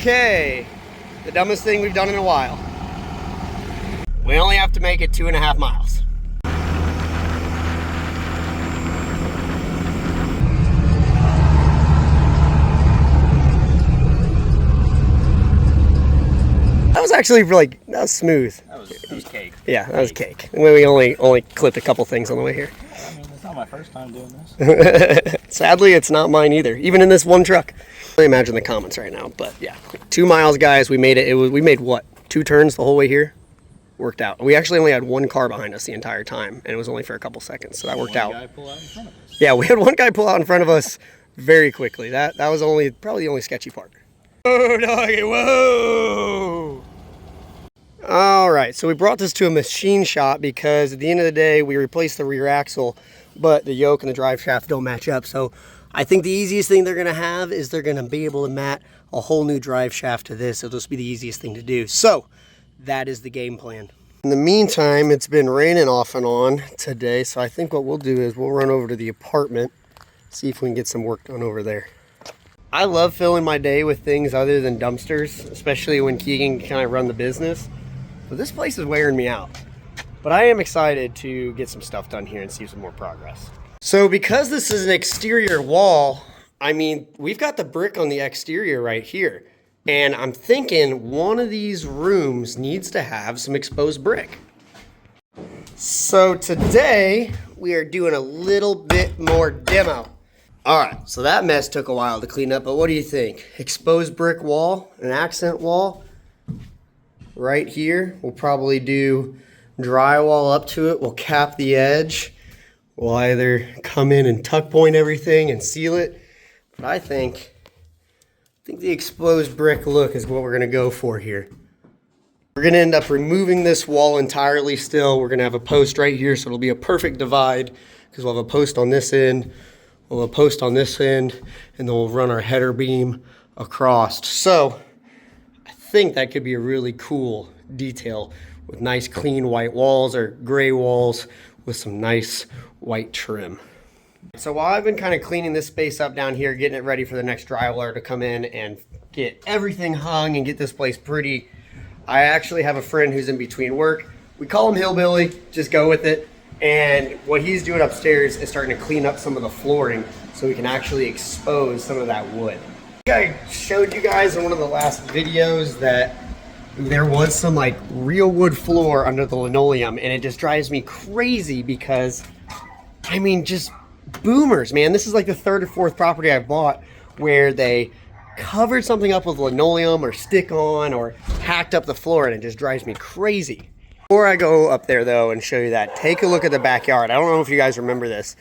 Okay, the dumbest thing we've done in a while. We only have to make it 2.5 miles. That was actually like, that was smooth. That was cake. Yeah, that was cake. We only clipped a couple things on the way here. I mean, it's not my first time doing this. Sadly, it's not mine either, even in this one truck. I imagine the comments right now, but yeah. 2 miles, guys, we made it. We made what? 2 turns the whole way here? Worked out. We actually only had 1 car behind us the entire time, and it was only for a couple seconds, so that worked out. One guy pull out in front of us. Yeah, we had 1 guy pull out in front of us very quickly. That was probably the only sketchy part. Whoa, doggy, whoa! All right, so we brought this to a machine shop because at the end of the day, we replaced the rear axle, but the yoke and the drive shaft don't match up. So I think the easiest thing they're gonna have is they're gonna be able to mat a whole new drive shaft to this. It'll just be the easiest thing to do. So that is the game plan. In the meantime, it's been raining off and on today. So I think what we'll do is we'll run over to the apartment, see if we can get some work done over there. I love filling my day with things other than dumpsters, especially when Keegan can kind of run the business. But this place is wearing me out. But I am excited to get some stuff done here and see some more progress. So because this is an exterior wall, I mean, we've got the brick on the exterior right here. And I'm thinking one of these rooms needs to have some exposed brick. So today we are doing a little bit more demo. All right, so that mess took a while to clean up, but what do you think? Exposed brick wall, an accent wall. Right here, we'll probably do drywall up to it. We'll cap the edge. We'll either come in and tuck point everything and seal it. But I think the exposed brick look is what we're gonna go for here. We're gonna end up removing this wall entirely still. We're gonna have a post right here, so it'll be a perfect divide because we'll have a post on this end, we'll have a post on this end, and then we'll run our header beam across. So I think that could be a really cool detail with nice clean white walls or gray walls with some nice white trim. So while I've been kind of cleaning this space up down here, getting it ready for the next drywaller to come in and get everything hung and get this place pretty, I actually have a friend who's in between work. We call him Hillbilly, just go with it. And what he's doing upstairs is starting to clean up some of the flooring so we can actually expose some of that wood. I showed you guys in one of the last videos that there was some like real wood floor under the linoleum, and it just drives me crazy because, I mean, just boomers, man. This is like the 3rd or 4th property I bought where they covered something up with linoleum or stick-on or hacked up the floor, and it just drives me crazy. Before I go up there though and show you that, take a look at the backyard. I don't know if you guys remember this.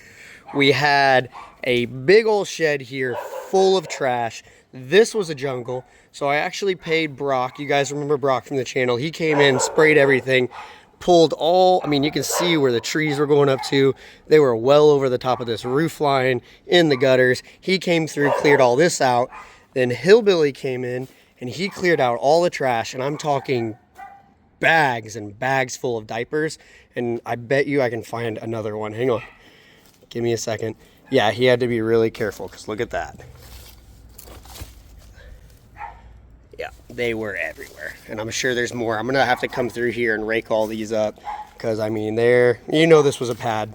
We had a big old shed here full of trash. This was a jungle. So I actually paid Brock. You guys remember Brock from the channel. He came in, sprayed everything, pulled all, I mean, you can see where the trees were going up to. They were well over the top of this roof line in the gutters. He came through, cleared all this out. Then Hillbilly came in and he cleared out all the trash. And I'm talking bags and bags full of diapers. And I bet you I can find another one. Hang on. Give me a second. Yeah, he had to be really careful because look at that. Yeah, they were everywhere. And I'm sure there's more. I'm going to have to come through here and rake all these up because, I mean, this was a pad.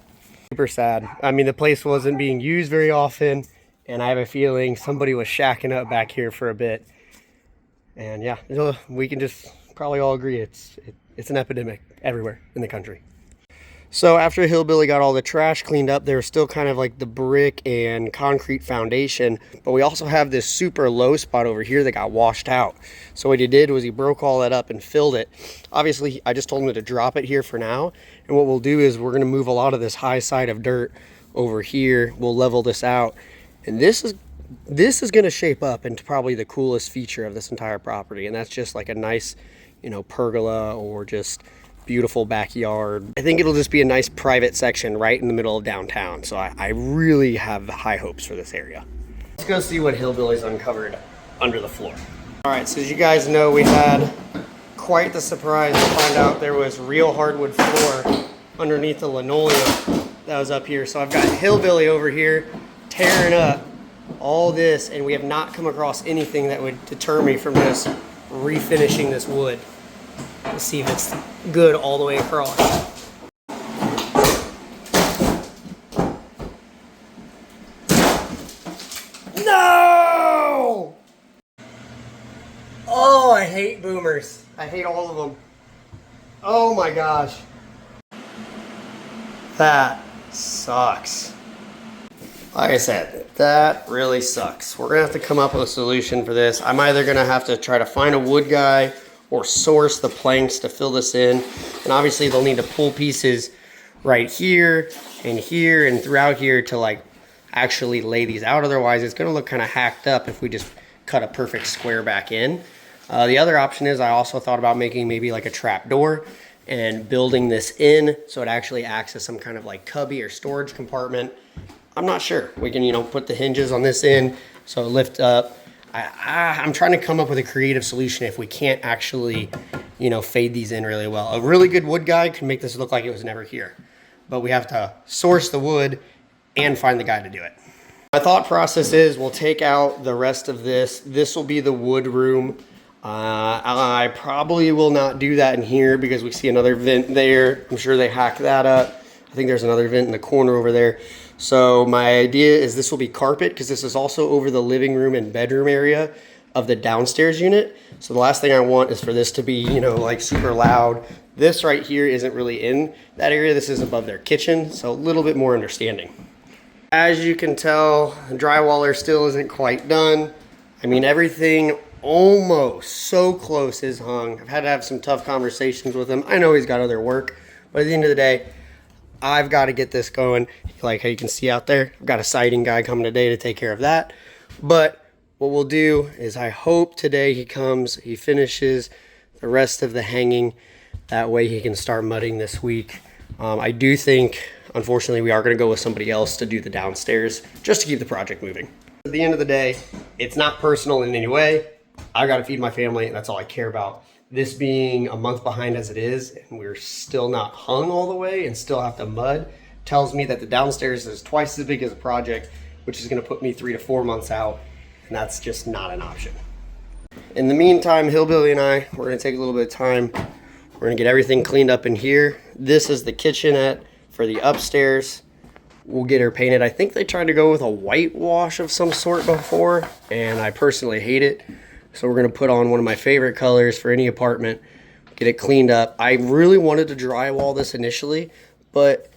Super sad. I mean, the place wasn't being used very often, and I have a feeling somebody was shacking up back here for a bit. And yeah, we can just probably all agree it's an epidemic everywhere in the country. So after Hillbilly got all the trash cleaned up, there was still kind of like the brick and concrete foundation, but we also have this super low spot over here that got washed out. So what he did was he broke all that up and filled it. Obviously, I just told him to drop it here for now. And what we'll do is we're gonna move a lot of this high side of dirt over here. We'll level this out. And this is gonna shape up into probably the coolest feature of this entire property. And that's just like a nice, pergola or just beautiful backyard. I think it'll just be a nice private section right in the middle of downtown. So I really have high hopes for this area. Let's go see what Hillbilly's uncovered under the floor. All right, so as you guys know, we had quite the surprise to find out there was real hardwood floor underneath the linoleum that was up here. So I've got Hillbilly over here tearing up all this, and we have not come across anything that would deter me from just refinishing this wood. Let's see if it's good all the way across. No! Oh, I hate boomers. I hate all of them. Oh my gosh. That sucks. Like I said, that really sucks. We're gonna have to come up with a solution for this. I'm either gonna have to try to find a wood guy or source the planks to fill this in. And obviously they'll need to pull pieces right here and throughout here to like actually lay these out. Otherwise it's gonna look kind of hacked up if we just cut a perfect square back in. The other option is I also thought about making maybe like a trap door and building this in so it actually acts as some kind of like cubby or storage compartment. I'm not sure. We can, you know, put the hinges on this in so it lift up. I'm trying to come up with a creative solution if we can't actually, you know, fade these in really well. A really good wood guy can make this look like it was never here, but we have to source the wood and find the guy to do it. My thought process is we'll take out the rest of this. This will be the wood room. I probably will not do that in here because we see another vent there. I'm sure they hacked that up. I think there's another vent in the corner over there. So my idea is this will be carpet because this is also over the living room and bedroom area of the downstairs unit. So the last thing I want is for this to be, you know, like super loud. This right here isn't really in that area. This is above their kitchen, so a little bit more understanding. As you can tell, the drywaller still isn't quite done. I mean, everything almost so close is hung. I've had to have some tough conversations with him. I know he's got other work, but at the end of the day, I've got to get this going. Like how you can see out there, I've got a siding guy coming today to take care of that. But what we'll do is I hope today he comes, he finishes the rest of the hanging. That way he can start mudding this week. I do think, unfortunately, we are going to go with somebody else to do the downstairs just to keep the project moving. At the end of the day, it's not personal in any way. I got to feed my family, and that's all I care about. This being a month behind as it is, and we're still not hung all the way and still have to mud, tells me that the downstairs is twice as big as a project, which is going to put me 3 to 4 months out, and that's just not an option. In the meantime, Hillbilly and I, we're going to take a little bit of time. We're going to get everything cleaned up in here. This is the kitchenette for the upstairs. We'll get her painted. I think they tried to go with a whitewash of some sort before, and I personally hate it. So we're going to put on one of my favorite colors for any apartment, get it cleaned up. I really wanted to drywall this initially, but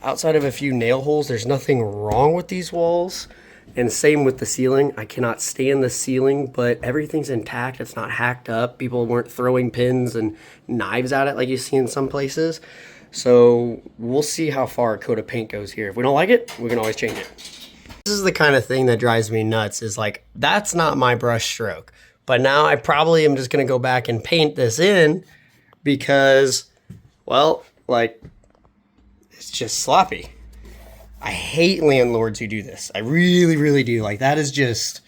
outside of a few nail holes, there's nothing wrong with these walls. And same with the ceiling. I cannot stand the ceiling, but everything's intact. It's not hacked up. People weren't throwing pins and knives at it like you see in some places. So we'll see how far a coat of paint goes here. If we don't like it, we can always change it. This is the kind of thing that drives me nuts, is like, that's not my brush stroke. But now I probably am just going to go back and paint this in because, well, like, it's just sloppy. I hate landlords who do this. I really, really do. Like, that is just,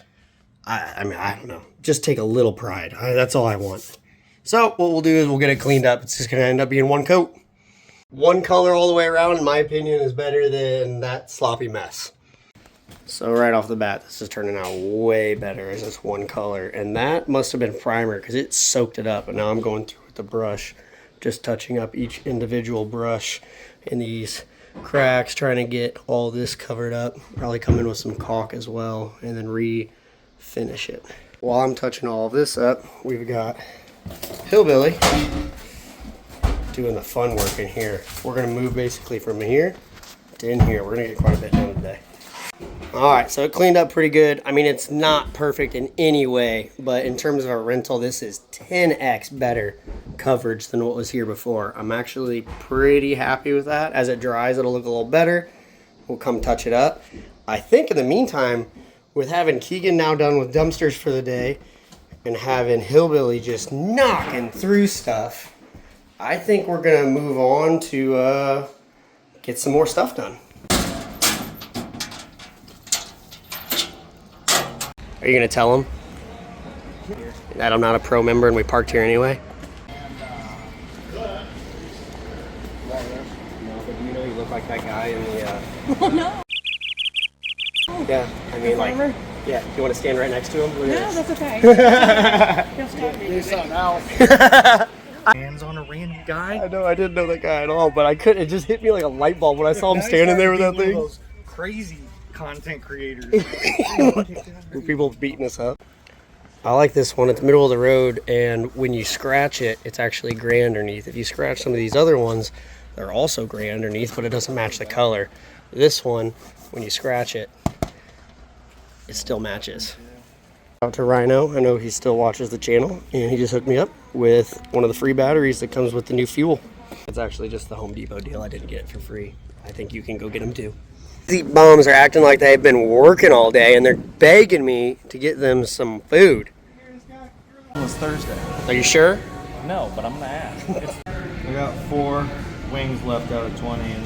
I mean, I don't know. Just take a little pride. That's all I want. So what we'll do is we'll get it cleaned up. It's just going to end up being one coat. One color all the way around, in my opinion, is better than that sloppy mess. So right off the bat, this is turning out way better as this one color. And that must have been primer because it soaked it up. And now I'm going through with the brush, just touching up each individual brush in these cracks, trying to get all this covered up. Probably come in with some caulk as well and then refinish it. While I'm touching all of this up, we've got Hillbilly doing the fun work in here. We're going to move basically from here to in here. We're going to get quite a bit done today. Alright, so it cleaned up pretty good. I mean, it's not perfect in any way, but in terms of a rental, this is 10x better coverage than what was here before. I'm actually pretty happy with that. As it dries, it'll look a little better. We'll come touch it up. I think in the meantime, with having Keegan now done with dumpsters for the day and having Hillbilly just knocking through stuff, I think we're going to move on to get some more stuff done. Are you going to tell him that I'm not a pro member and we parked here anyway? No, but do you know you look like that guy in the... Oh, no. Yeah, I mean, like, Farmer? yeah. You want to stand right next to him? Look No, at that's okay. He'll stop me. Do something else. this. Hands on a random guy. I know, I didn't know that guy at all, but I couldn't. It just hit me like a light bulb when I saw him standing there with that thing. Those crazy content creators. People beating us up. I like this one. It's middle of the road, and when you scratch it, it's actually gray underneath. If you scratch some of these other ones, they're also gray underneath, but it doesn't match the color. This one, when you scratch it, it still matches. Out to Rhino. I know he still watches the channel, and he just hooked me up with one of the free batteries that comes with the new fuel. It's actually just the Home Depot deal. I didn't get it for free. I think you can go get them too. These bums are acting like they've been working all day, and they're begging me to get them some food. It was Thursday. Are you sure? No, but I'm gonna ask. I got 4 wings left out of 20, and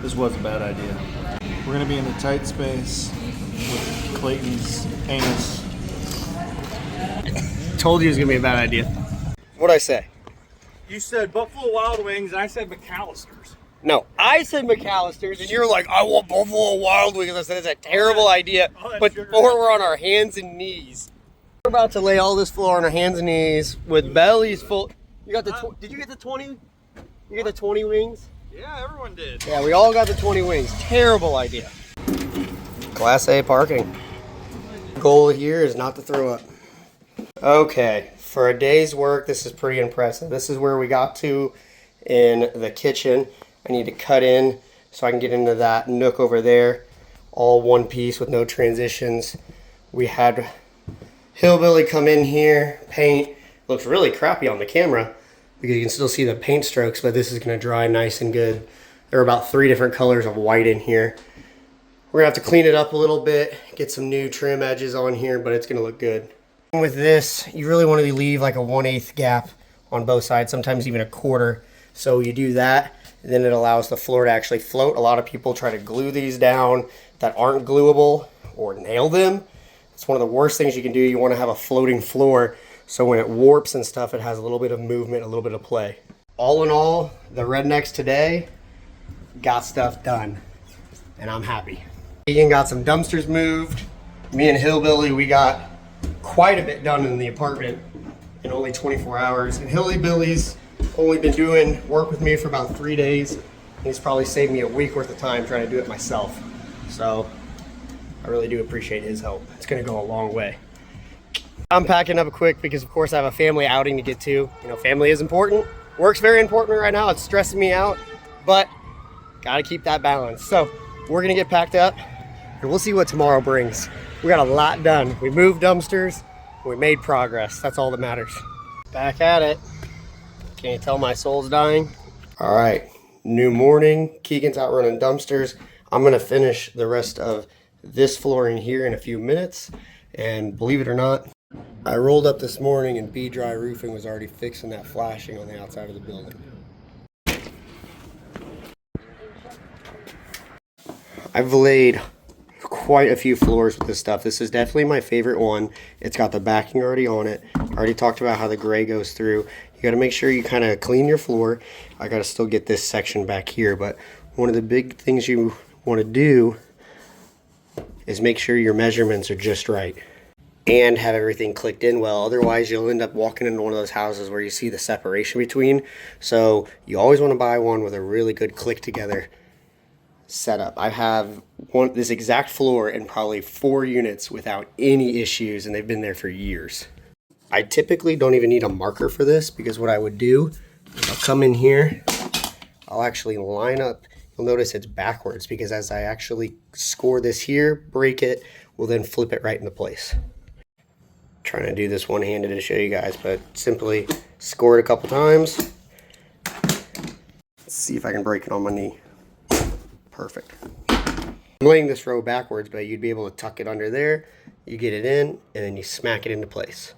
this was a bad idea. We're gonna be in a tight space with Clayton's anus. Told you it was gonna be a bad idea. What'd I say? You said Buffalo Wild Wings, and I said McAllister's. No, I said McAllister's, and you're like, I want Buffalo Wild Wings. I said it's a terrible idea. But before we're on our hands and knees, we're about to lay all this floor on our hands and knees with bellies full. You got the? Did you get the 20? You get the 20 wings? Yeah, everyone did. Yeah, we all got the 20 wings. Terrible idea. Class A parking. Goal here is not to throw up. Okay, for a day's work, this is pretty impressive. This is where we got to in the kitchen. I need to cut in so I can get into that nook over there. All one piece with no transitions. We had Hillbilly come in here, paint. Looks really crappy on the camera because you can still see the paint strokes, but this is gonna dry nice and good. There are about 3 different colors of white in here. We're gonna have to clean it up a little bit, get some new trim edges on here, but it's gonna look good. With this, you really want to leave like a 1/8 gap on both sides, sometimes even a quarter. So you do that, and then it allows the floor to actually float. A lot of people try to glue these down that aren't gluable or nail them. It's one of the worst things you can do. You want to have a floating floor so when it warps and stuff, it has a little bit of movement, a little bit of play. All in all, the rednecks today got stuff done, and I'm happy. Ian got some dumpsters moved. Me and Hillbilly, we got quite a bit done in the apartment in only 24 hours. And Hillbilly's only been doing work with me for about 3 days. He's probably saved me a week worth of time trying to do it myself. So I really do appreciate his help. It's gonna go a long way. I'm packing up quick because of course I have a family outing to get to. You know, family is important. Work's very important right now. It's stressing me out, but gotta keep that balance. So we're gonna get packed up and we'll see what tomorrow brings. We got a lot done. We moved dumpsters, we made progress. That's all that matters. Back at it. Can you tell my soul's dying? All right, new morning. Keegan's out running dumpsters. I'm gonna finish the rest of this flooring here in a few minutes. And believe it or not, I rolled up this morning and B-Dry Roofing was already fixing that flashing on the outside of the building. I've laid quite a few floors with this stuff. This is definitely my favorite one. It's got the backing already on it. I already talked about how the gray goes through. You got to make sure you kind of clean your floor. I got to still get this section back here, but one of the big things you want to do is make sure your measurements are just right and have everything clicked in well. Otherwise, you'll end up walking into one of those houses where you see the separation between. So you always want to buy one with a really good click together setup. I have this exact floor in probably 4 units without any issues, and they've been there for years. I typically don't even need a marker for this because what I would do is I'll come in here, I'll actually line up. You'll notice it's backwards because as I actually score this here, break it, we'll then flip it right into place. Trying to do this one-handed to show you guys, but simply score it a couple times. Let's see if I can break it on my knee. Perfect. I'm laying this row backwards, but you'd be able to tuck it under there, you get it in, and then you smack it into place.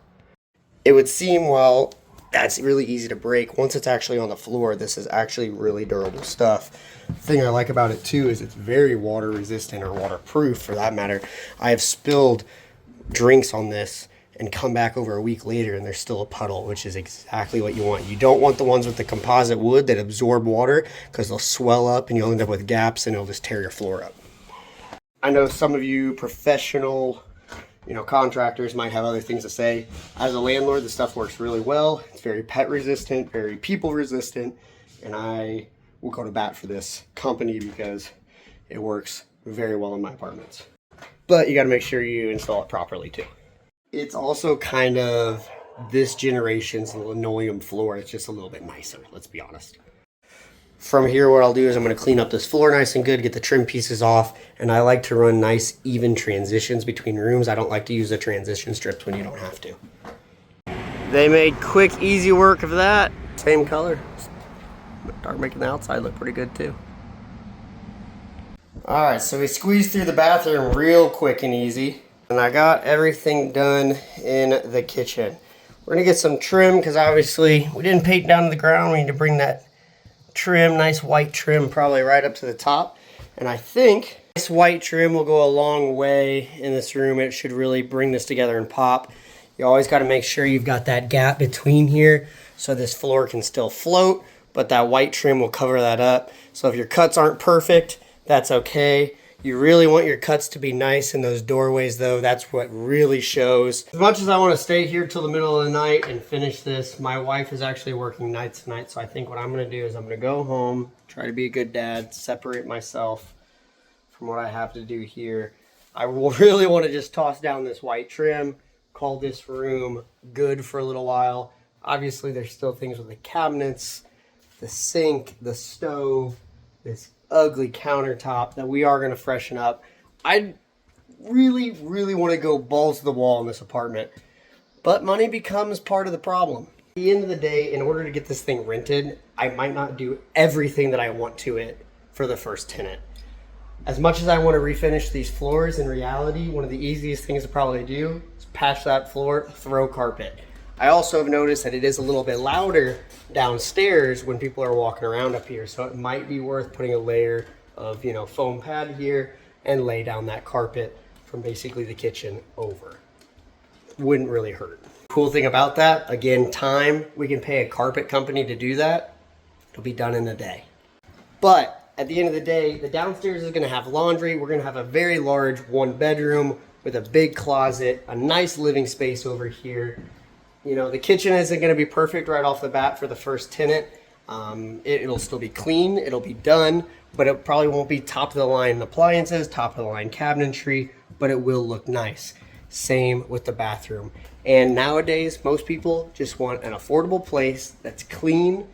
It would seem, well, that's really easy to break. Once it's actually on the floor, this is actually really durable stuff. The thing I like about it too is it's very water resistant, or waterproof for that matter. I have spilled drinks on this and come back over a week later and there's still a puddle, which is exactly what you want. You don't want the ones with the composite wood that absorb water because they'll swell up and you'll end up with gaps and it'll just tear your floor up. I know some of you professional, contractors might have other things to say. As a landlord, the stuff works really well. It's very pet resistant, very people resistant, and I will go to bat for this company because it works very well in my apartments. But you got to make sure you install it properly too. It's also kind of this generation's linoleum floor. It's just a little bit nicer, let's be honest. From here, what I'll do is I'm going to clean up this floor nice and good, get the trim pieces off, and I like to run nice, even transitions between rooms. I don't like to use the transition strips when you don't have to. They made quick, easy work of that. Same color. Start making the outside look pretty good too. All right, so we squeezed through the bathroom real quick and easy, and I got everything done in the kitchen. We're gonna get some trim because obviously we didn't paint down to the ground. We need to bring that trim, nice white trim, probably right up to the top. And I think this white trim will go a long way in this room. It should really bring this together and pop. You always got to make sure you've got that gap between here so this floor can still float, but that white trim will cover that up. So if your cuts aren't perfect, that's okay. You really want your cuts to be nice in those doorways though. That's what really shows. As much as I want to stay here till the middle of the night and finish this, my wife is actually working nights tonight. So I think what I'm going to do is I'm going to go home, try to be a good dad, separate myself from what I have to do here. I really want to just toss down this white trim, call this room good for a little while. Obviously there's still things with the cabinets, the sink, the stove, this ugly countertop that we are going to freshen up. I really want to go balls to the wall in this apartment, but money becomes part of the problem. At the end of the day, in order to get this thing rented, I might not do everything that I want to it for the first tenant. As much as I want to refinish these floors, in reality, one of the easiest things to probably do is patch that floor, throw carpet. I also have noticed that it is a little bit louder downstairs when people are walking around up here. So it might be worth putting a layer of, foam pad here and lay down that carpet from basically the kitchen over. Wouldn't really hurt. Cool thing about that, again, time. We can pay a carpet company to do that. It'll be done in a day. But at the end of the day, the downstairs is going to have laundry. We're going to have a very large 1-bedroom with a big closet, a nice living space over here. The kitchen isn't going to be perfect right off the bat for the first tenant. It'll still be clean, it'll be done, but it probably won't be top of the line appliances, top of the line cabinetry, but it will look nice. Same with the bathroom. And nowadays, most people just want an affordable place that's clean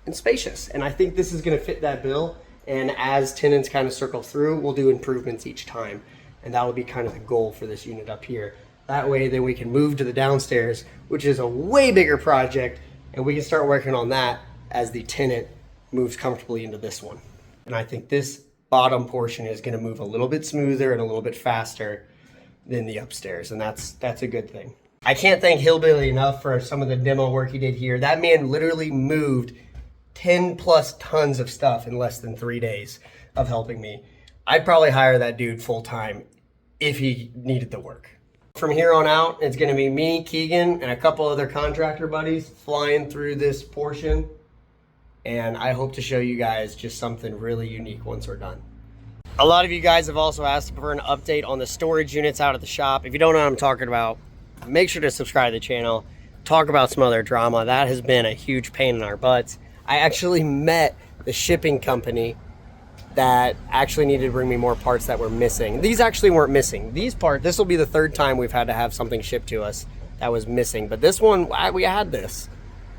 and spacious. And I think this is going to fit that bill. And as tenants kind of circle through, we'll do improvements each time. And that will be kind of the goal for this unit up here. That way, then we can move to the downstairs, which is a way bigger project, and we can start working on that as the tenant moves comfortably into this one. And I think this bottom portion is going to move a little bit smoother and a little bit faster than the upstairs, and that's a good thing. I can't thank Hillbilly enough for some of the demo work he did here. That man literally moved 10 plus tons of stuff in less than 3 days of helping me. I'd probably hire that dude full time if he needed the work. From here on out, it's going to be me, Keegan, and a couple other contractor buddies flying through this portion. And I hope to show you guys just something really unique once we're done. A lot of you guys have also asked for an update on the storage units out at the shop. If you don't know what I'm talking about, make sure to subscribe to the channel. Talk about some other drama. That has been a huge pain in our butts. I actually met the shipping company that actually needed to bring me more parts that were missing. These actually weren't missing. These parts, this will be the third time we've had to have something shipped to us that was missing. But this one, we had this.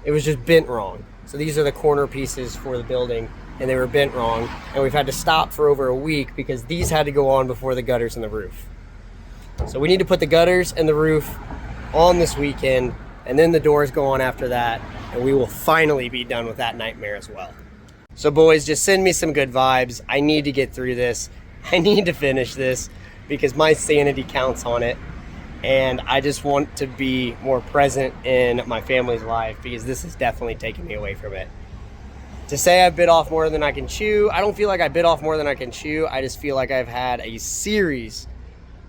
It was just bent wrong. So these are the corner pieces for the building, and they were bent wrong. And we've had to stop for over a week because these had to go on before the gutters and the roof. So we need to put the gutters and the roof on this weekend, and then the doors go on after that, and we will finally be done with that nightmare as well. So boys, just send me some good vibes. I need to get through this. I need to finish this because my sanity counts on it. And I just want to be more present in my family's life because this is definitely taking me away from it. To say I bit off more than I can chew, I don't feel like I bit off more than I can chew. I just feel like I've had a series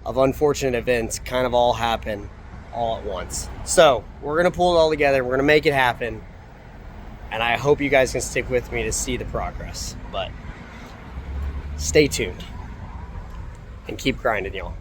of unfortunate events kind of all happen all at once. So we're going to pull it all together. We're going to make it happen. And I hope you guys can stick with me to see the progress. But stay tuned. and keep grinding, y'all.